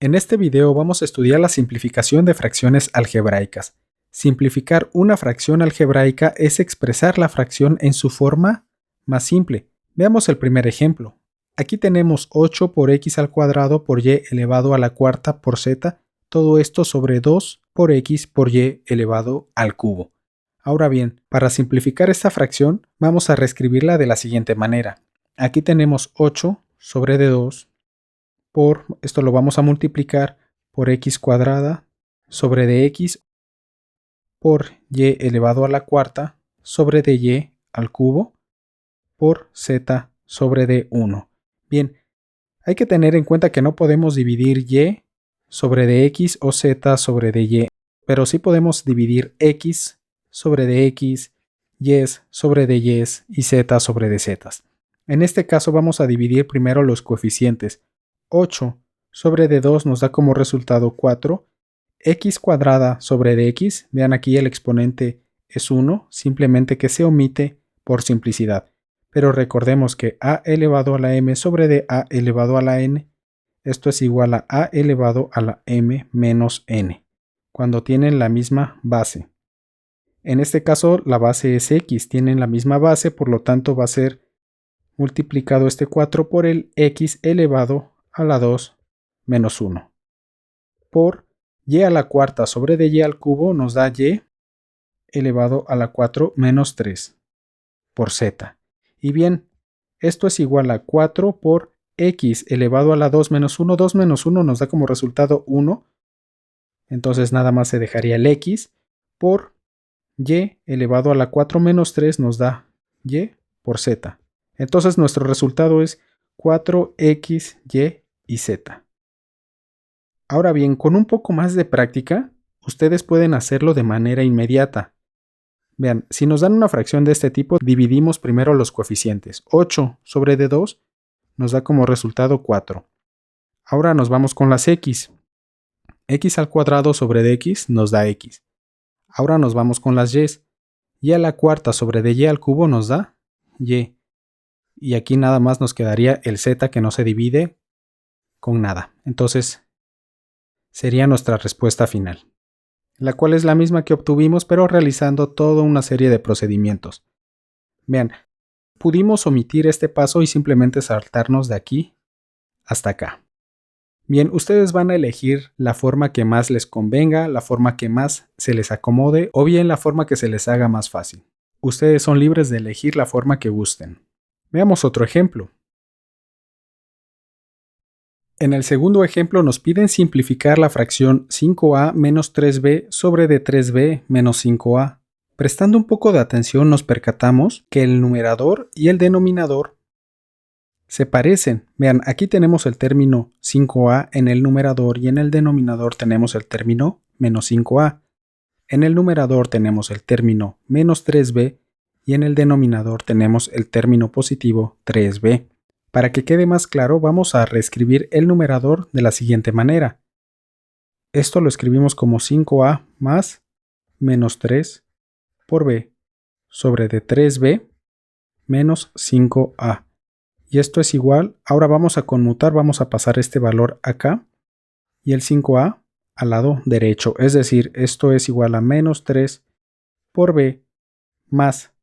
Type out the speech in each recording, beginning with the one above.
En este video vamos a estudiar la simplificación de fracciones algebraicas. Simplificar una fracción algebraica es expresar la fracción en su forma más simple. Veamos el primer ejemplo. Aquí tenemos 8 por x al cuadrado por y elevado a la cuarta por z, todo esto sobre 2 por x por y elevado al cubo. Ahora bien, para simplificar esta fracción vamos a reescribirla de la siguiente manera. Aquí tenemos 8 sobre de 2 por, esto lo vamos a multiplicar por x cuadrada sobre de x por y elevado a la cuarta sobre de y al cubo por z sobre de 1. Bien, hay que tener en cuenta que no podemos dividir y sobre de x o z sobre de y, pero sí podemos dividir x sobre de x, y sobre de y y z sobre de z. En este caso vamos a dividir primero los coeficientes. 8 sobre de 2 nos da como resultado 4, x cuadrada sobre de x, vean aquí el exponente es 1, simplemente que se omite por simplicidad. Pero recordemos que a elevado a la m sobre de a elevado a la n, esto es igual a elevado a la m menos n, cuando tienen la misma base. En este caso la base es x, tienen la misma base, por lo tanto va a ser multiplicado este 4 por el x elevado a la 2 menos 1. Por y a la cuarta sobre de y al cubo nos da y elevado a la 4 menos 3 por z. Y bien, esto es igual a 4 por x elevado a la 2 menos 1. 2 menos 1 nos da como resultado 1. Entonces nada más se dejaría el x por y elevado a la 4 menos 3 nos da y por z. Entonces nuestro resultado es 4x, y z. Ahora bien, con un poco más de práctica, ustedes pueden hacerlo de manera inmediata. Vean, si nos dan una fracción de este tipo, dividimos primero los coeficientes. 8 sobre de 2 nos da como resultado 4. Ahora nos vamos con las x. X al cuadrado sobre de x nos da x. Ahora nos vamos con las y a la cuarta sobre de y al cubo nos da y. Y aquí nada más nos quedaría el z que no se divide con nada. Entonces sería nuestra respuesta final, la cual es la misma que obtuvimos pero realizando toda una serie de procedimientos. Vean, pudimos omitir este paso y simplemente saltarnos de aquí hasta acá. Bien, ustedes van a elegir la forma que más les convenga, la forma que más se les acomode o bien la forma que se les haga más fácil. Ustedes son libres de elegir la forma que gusten. Veamos otro ejemplo. En el segundo ejemplo nos piden simplificar la fracción 5a menos 3b sobre de 3b menos 5a. Prestando un poco de atención nos percatamos que el numerador y el denominador se parecen. Vean, aquí tenemos el término 5a en el numerador y en el denominador tenemos el término menos 5a. En el numerador tenemos el término menos 3b y en el denominador tenemos el término positivo 3b. Para que quede más claro, vamos a reescribir el numerador de la siguiente manera. Esto lo escribimos como 5a más menos 3 por b sobre de 3b menos 5a. Y esto es igual, ahora vamos a conmutar, vamos a pasar este valor acá y el 5a al lado derecho. Es decir, esto es igual a menos 3 por b más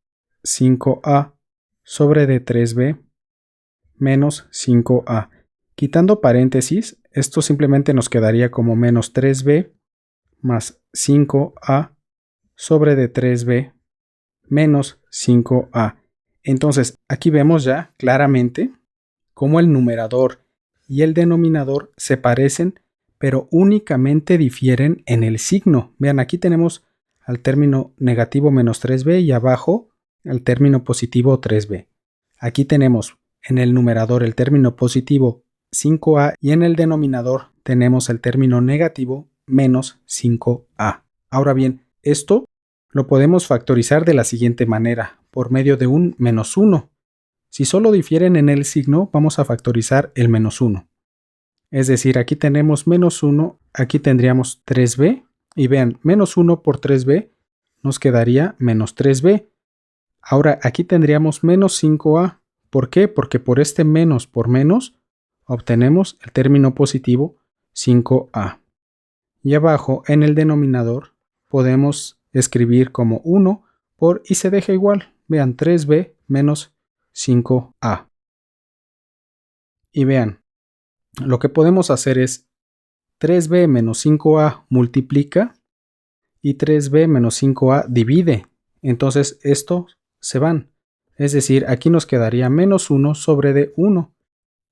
5a sobre de 3b menos 5a. Quitando paréntesis, esto simplemente nos quedaría como menos 3b más 5a sobre de 3b menos 5a. Entonces, aquí vemos ya claramente cómo el numerador y el denominador se parecen, pero únicamente difieren en el signo. Vean, aquí tenemos al término negativo menos 3b y abajo al término positivo 3b. Aquí tenemos en el numerador el término positivo 5a y en el denominador tenemos el término negativo menos 5a. Ahora bien, esto lo podemos factorizar de la siguiente manera, por medio de un menos 1. Si solo difieren en el signo, vamos a factorizar el menos 1. Es decir, aquí tenemos menos 1, aquí tendríamos 3b, y vean, menos 1 por 3b nos quedaría menos 3b. Ahora aquí tendríamos menos 5a. ¿Por qué? Porque por este menos por menos obtenemos el término positivo 5a. Y abajo, en el denominador, podemos escribir como 1 por y se deja igual. Vean, 3b menos 5a. Y vean, lo que podemos hacer es 3b menos 5a multiplica y 3b menos 5a divide. Entonces estos se van. Es decir, aquí nos quedaría menos 1 sobre de 1.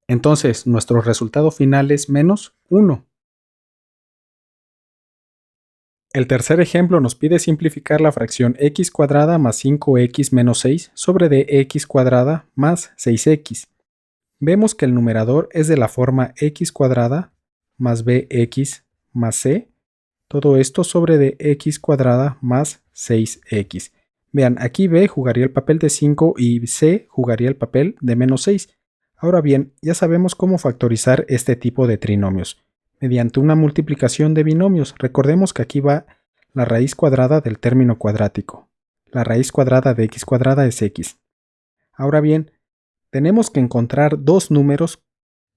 Entonces nuestro resultado final es menos 1. El tercer ejemplo nos pide simplificar la fracción x cuadrada más 5x menos 6 sobre de x cuadrada más 6x. Vemos que el numerador es de la forma x cuadrada más bx más c, todo esto sobre de x cuadrada más 6x. Vean, aquí b jugaría el papel de 5 y c jugaría el papel de menos 6. Ahora bien, ya sabemos cómo factorizar este tipo de trinomios. Mediante una multiplicación de binomios. Recordemos que aquí va la raíz cuadrada del término cuadrático. La raíz cuadrada de x cuadrada es x. Ahora bien, tenemos que encontrar dos números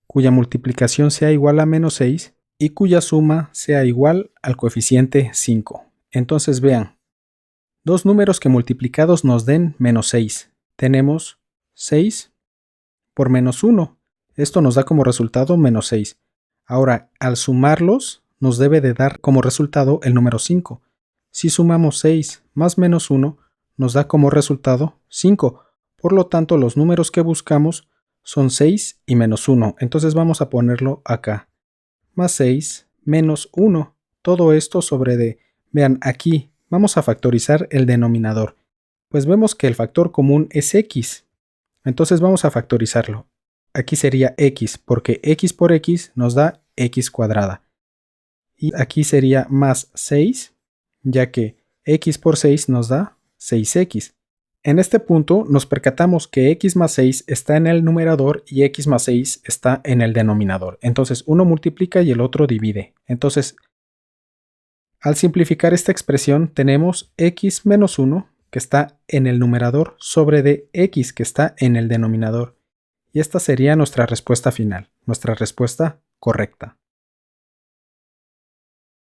cuya multiplicación sea igual a menos 6 y cuya suma sea igual al coeficiente 5. Entonces vean, dos números que multiplicados nos den menos 6. Tenemos 6 por menos 1. Esto nos da como resultado menos 6. Ahora, al sumarlos, nos debe de dar como resultado el número 5. Si sumamos 6 más menos 1, nos da como resultado 5. Por lo tanto, los números que buscamos son 6 y menos 1. Entonces vamos a ponerlo acá. Más 6 menos 1. Todo esto sobre de... Vean, aquí vamos a factorizar el denominador. Pues vemos que el factor común es x. Entonces vamos a factorizarlo. Aquí sería x, porque x por x nos da x cuadrada. Y aquí sería más 6, ya que x por 6 nos da 6x. En este punto nos percatamos que x más 6 está en el numerador y x más 6 está en el denominador. Entonces uno multiplica y el otro divide. Entonces, al simplificar esta expresión tenemos x menos 1 que está en el numerador sobre de x que está en el denominador. Y esta sería nuestra respuesta final, nuestra respuesta correcta.